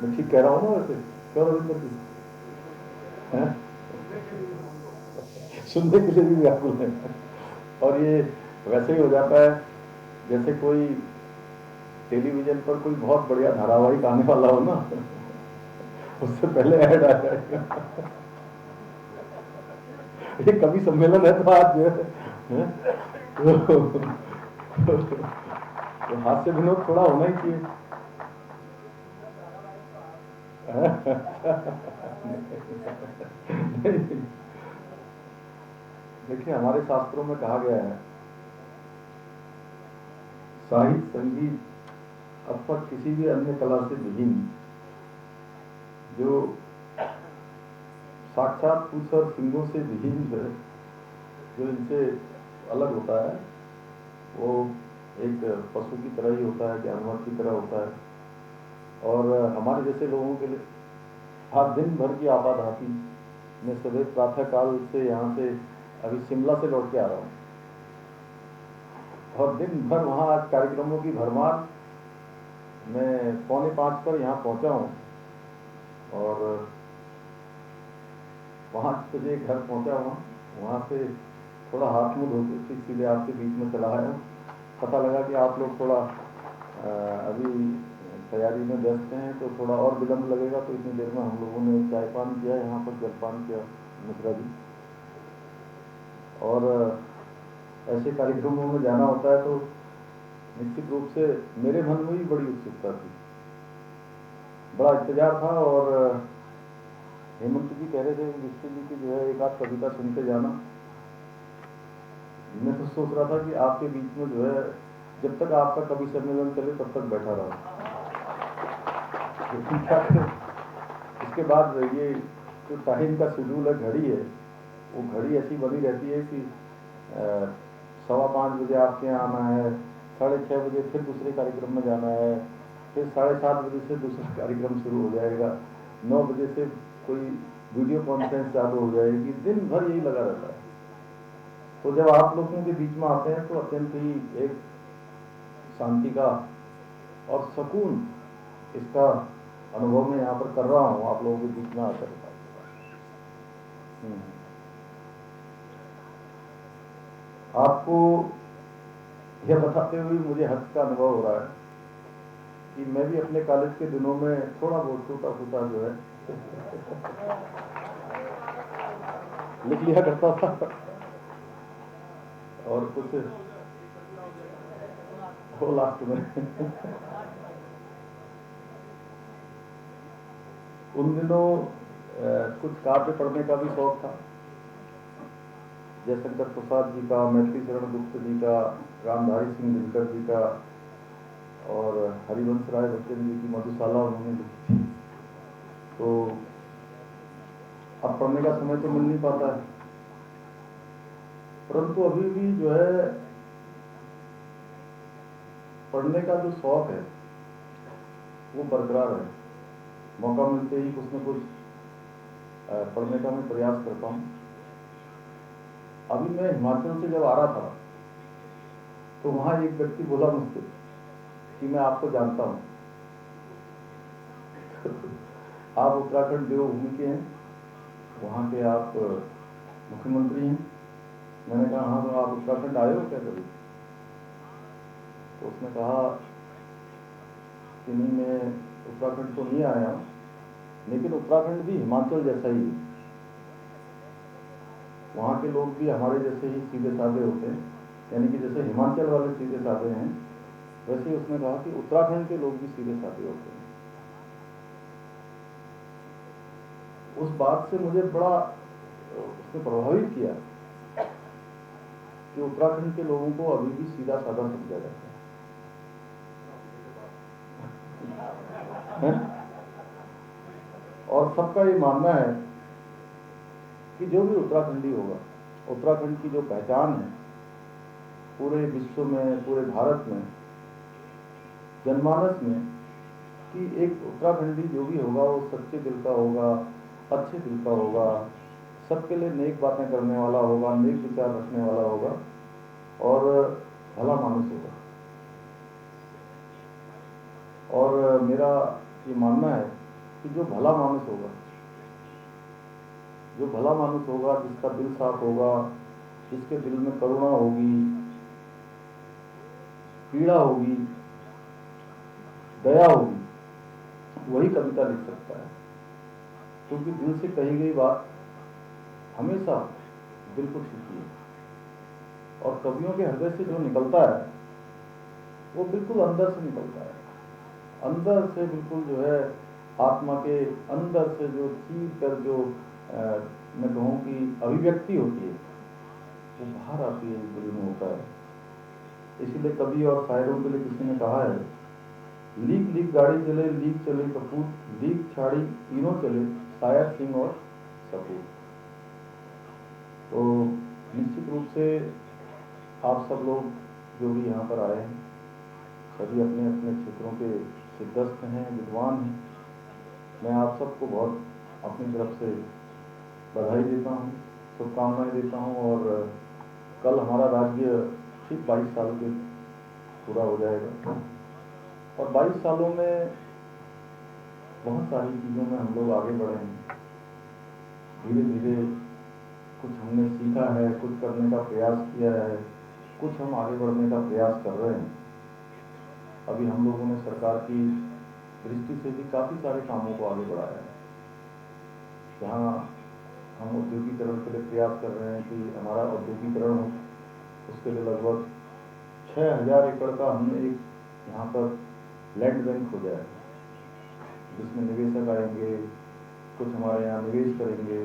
मैं ठीक कह रहा हूँ ना वैसे? क्यों रविंद्र जी? हैं? सुनने के लिए भी व्याकुल है। और ये वैसे ही हो जाता है जैसे कोई टेलीविजन पर कोई बहुत बढ़िया धारावाहिक आने वाला हो ना, उससे पहले ऐड आ जाएगा। ये कवि सम्मेलन है तो आज जो है, तो हास्य विनोद थोड़ा होना ही चाहिए। देखिए, हमारे शास्त्रों में कहा गया है, साहित्य, संगीत अथवा किसी भी अन्य कला से विहीन जो साक्षात पूछ और सिंगों से विहीन जो है, जो इनसे अलग होता है, वो एक पशु की तरह ही होता है, जानवर की तरह होता है। और हमारे जैसे लोगों के लिए आज दिन भर की आपाधापी, मैं सुबह प्रातः काल से यहाँ से अभी शिमला से लौट के आ रहा हूँ, और दिन भर वहाँ आज कार्यक्रमों की भरमार। मैं 4:45 पर यहाँ पहुँचा हूँ, और 5 बजे घर पहुँचा हुआ। वहाँ से थोड़ा हाथ मुँह धो के सीधे आपके बीच में चला आया हूँ। पता लगा कि आप लोग थोड़ा अभी तैयारी में व्यस्त हैं, तो थोड़ा और विलम्ब लगेगा, तो इतनी देर में हम लोगों ने चाय पान किया, यहाँ पर जलपान किया मिश्रा जी। और ऐसे कार्यक्रमों में जाना होता है तो निश्चित रूप से मेरे मन में भी बड़ी उत्सुकता थी, बड़ा इंतजार था। और हेमंत जी कह रहे थे विष्णु जी की जो है एक आध कविता सुन के जाना। मैं तो सोच रहा था कि आपके बीच में जो है जब तक आपका कवि सम्मेलन चले तब तक बैठा रहा, लेकिन क्या करें, इसके बाद ये जो टाइम का शेड्यूल है, घड़ी है, वो घड़ी ऐसी बनी रहती है कि 5:15 बजे आपके यहाँ आना है, 6:30 बजे फिर दूसरे कार्यक्रम में जाना है, फिर 7:30 बजे से दूसरा कार्यक्रम शुरू हो जाएगा, 9 बजे से कोई वीडियो कॉन्फ्रेंस चालू हो जाएगी, दिन भर यही लगा रहता है। तो जब आप लोगों के बीच में आते हैं तो अत्यंत ही एक शांति का और सुकून इसका अनुभव मैं यहाँ पर कर रहा हूँ आप लोगों के बीच में आकर। आपको यह बताते हुए मुझे हर्ष का अनुभव हो रहा है कि मैं भी अपने कॉलेज के दिनों में थोड़ा बहुत टूटा फूटा जो है लिख लिया करता था, और कुछ हो लास्ट में उन दिनों कुछ काव्य पढ़ने का भी शौक था, जयशंकर प्रसाद जी का, मैथिली शरण गुप्त जी का, रामधारी सिंह दिनकर जी का, और हरिवंश राय बच्चन जी की मधुशाला उन्होंने लिखी थी। तो अब पढ़ने का समय तो मिल नहीं पाता है, परंतु अभी भी जो है पढ़ने का जो शौक है वो बरकरार है। मौका मिलते ही कुछ न कुछ पढ़ने का मैं प्रयास करता हूँ। अभी मैं हिमाचल से जब आ रहा था तो वहाँ एक व्यक्ति बोला मुझसे कि मैं आपको जानता हूँ, आप उत्तराखंड देवभूमि के हैं, वहाँ के आप मुख्यमंत्री हैं। मैंने कहा हाँ, तो आप उत्तराखंड आए हो क्या कभी? तो उसने कहा कि नहीं, मैं उत्तराखंड तो नहीं आया, लेकिन उत्तराखंड भी हिमाचल जैसा ही है, वहाँ के लोग भी हमारे जैसे ही सीधे साधे होते हैं, यानी कि जैसे हिमाचल वाले सीधे साधे हैं, वैसे ही उसने कहा कि उत्तराखंड के लोग भी सीधे साधे होते हैं। उस बात से मुझे बड़ा उसने प्रभावित किया कि उत्तराखंड के लोगों को अभी भी सीधा साधा समझा जाता है और सबका ये मानना है कि जो भी उत्तराखंडी होगा, उत्तराखंड की जो पहचान है पूरे विश्व में, पूरे भारत में, जनमानस में, कि एक उत्तराखंडी जो भी होगा वो सच्चे दिल का होगा, अच्छे दिल का होगा, सबके लिए नेक बातें करने वाला होगा, नेक विचार रखने वाला होगा और भला मानुस होगा। और मेरा ये मानना है कि जो भला मानुस होगा, जो भला मानुस होगा, जिसका दिल साफ होगा, जिसके दिल में करुणा होगी, पीड़ा होगी, दया होगी, वही कविता लिख सकता है। क्योंकि दिल से कही गई बात हमेशा दिल को छूती है, और कवियों के हृदय से जो निकलता है वो बिल्कुल अंदर से निकलता है, अंदर से बिल्कुल जो है आत्मा के अंदर से जो चीर कर जो मैं कहूँ कि अभिव्यक्ति होती है वो बाहर आती है, इस दिल में होता है। इसीलिए कवि और शायरों के लिए किसी ने कहा है, लीक लीक गाड़ी चले, लीक चले कपूर, लीक छाड़ी तीनों चले, शायर सिंह और सपूत। तो निश्चित रूप से आप सब लोग जो भी यहाँ पर आए हैं, सभी अपने अपने क्षेत्रों के सिद्धस्थ हैं, विद्वान हैं। मैं आप सबको बहुत अपनी तरफ से बधाई देता हूँ, शुभकामनाएं देता हूँ। और कल हमारा राज्य ठीक 22 साल के पूरा हो जाएगा, और 22 सालों में बहुत सारी चीज़ों में हम लोग आगे बढ़े हैं। धीरे धीरे कुछ हमने सीखा है, कुछ करने का प्रयास किया है, कुछ हम आगे बढ़ने का प्रयास कर रहे हैं। अभी हम लोगों ने सरकार की दृष्टि से भी काफ़ी सारे कामों को आगे बढ़ाया है। जहाँ हम औद्योगिकरण के लिए प्रयास कर रहे हैं कि हमारा औद्योगिकरण हो, उसके लिए लगभग 6000 एकड़ का हमने एक यहाँ पर लैंड बैंक हो जाए, जिसमें निवेशक आएंगे, कुछ हमारे यहाँ निवेश करेंगे,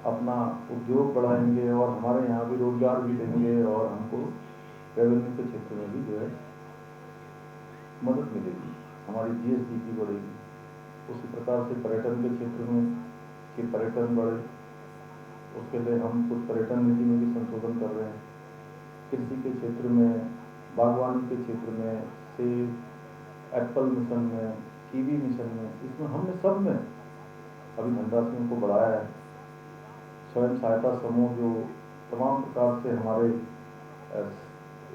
अपना उद्योग बढ़ाएंगे, और हमारे यहाँ भी रोजगार भी देंगे, और हमको रेवेन्यू के क्षेत्र में भी जो है मदद मिलेगी, हमारी जीएसडीपी बढ़ेगी। उसी प्रकार से पर्यटन के क्षेत्र में कि पर्यटन बढ़े, उसके लिए हम कुछ पर्यटन नीति में भी संशोधन कर रहे हैं। कृषि के क्षेत्र में, बागवानी के क्षेत्र में, सेब, एप्पल मिशन में, कीवी मिशन में, इसमें हमने सब में अभी धनराशियों को बढ़ाया है। स्वयं सहायता समूह जो तमाम प्रकार से हमारे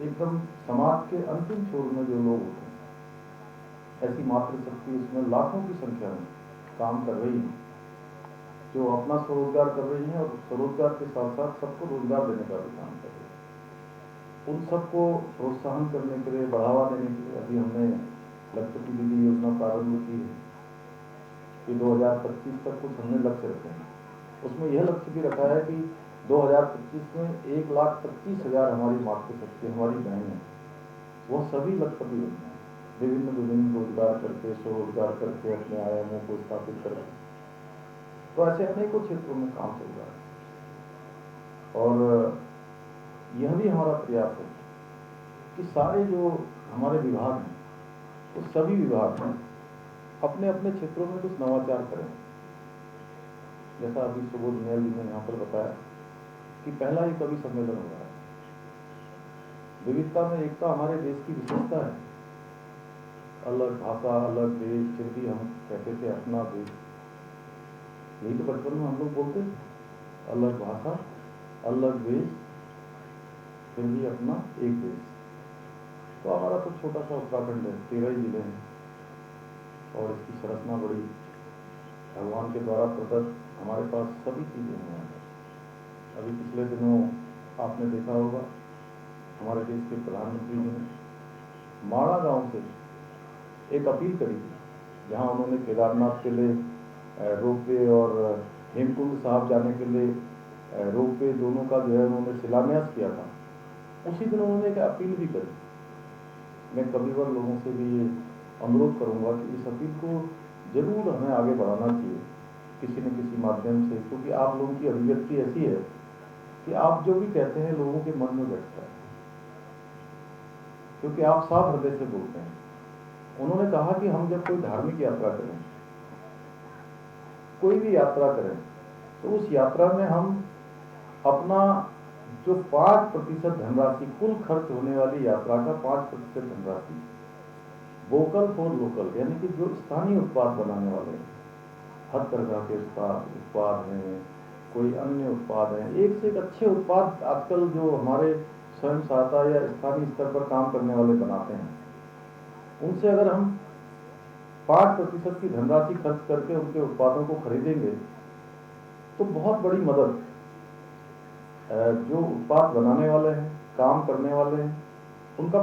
एकदम समाज के अंतिम छोर में जो लोग होते हैं, ऐसी मातृशक्ति उसमें लाखों की संख्या में काम कर रही है, जो अपना स्वरोजगार कर रही हैं, और स्वरोजगार के साथ साथ सबको रोजगार देने का भी काम कर रही है। उन सबको प्रोत्साहन करने के लिए, बढ़ावा देने के लिए अभी हमने लखपति दीदी योजना प्रारंभ की है कि 2025 तक कुछ हमने लक्ष्य रखे हैं। उसमें यह लक्ष्य भी रखा है कि 2025 में 1,25,000 हमारी मातृशक्ति, हमारी बहनें, वो सभी लखपति बन जाए, विभिन्न रोजगार करके, स्वरोजगार करके, अपने आयामों को स्थापित करके। तो ऐसे अनेकों क्षेत्रों में काम चल रहा है, और यह भी हमारा प्रयास है कि सारे जो हमारे विभाग हैं, वो सभी विभाग अपने अपने क्षेत्रों में कुछ नवाचार करें। जैसा अभी सुबोध नेहल जी ने यहाँ पर बताया कि पहला ही कवि सम्मेलन हो रहा है। विविधता में एकता हमारे देश की विशेषता है। अलग भाषा, अलग देश, फिर भी हम कहते थे अपना देश। यही तो बचपन में हम लोग बोलते थे, अलग भाषा, अलग देश, फिर भी अपना एक देश। तो हमारा तो छोटा सा उत्तराखंड है, 13 ही जिले हैं, और इसकी संरचना बड़ी भगवान के द्वारा प्रदत्त, हमारे पास सभी चीज़ें हैं। अभी पिछले दिनों आपने देखा होगा, हमारे देश के प्रधानमंत्री जी ने माणा गांव से एक अपील करी थी, जहां उन्होंने केदारनाथ के लिए रोपवे और हेमकुंड साहब जाने के लिए रोपवे दोनों का जो है उन्होंने शिलान्यास किया था। उसी दिन उन्होंने एक अपील भी करी। मैं कविवर लोगों से भी ये अनुरोध करूंगा कि इस अपील को जरूर हमें आगे बढ़ाना चाहिए किसी न किसी माध्यम से, क्योंकि आप लोगों की अभिव्यक्ति ऐसी है कि आप जो भी कहते हैं लोगों के मन में बैठता है, क्योंकि आप साफ हृदय से बोलते हैं। उन्होंने कहा कि हम जब कोई धार्मिक यात्रा करें, कोई भी यात्रा करें, तो उस यात्रा में हम अपना जो 5% धनराशि, कुल खर्च होने वाली यात्रा का 5% धनराशि वोकल फॉर लोकल, यानी कि जो स्थानीय उत्पाद बनाने वाले हैं, हथकरघा के उत्पाद हैं, कोई अन्य उत्पाद हैं, एक से एक अच्छे उत्पाद आजकल जो हमारे स्वयं सहायता या स्थानीय स्तर पर काम करने वाले बनाते हैं, उनसे अगर हम 5% की धनराशि खर्च करके उनके उत्पादों को खरीदेंगे तो बहुत बड़ी मदद जो उत्पाद बनाने वाले हैं, काम करने वाले हैं, उनका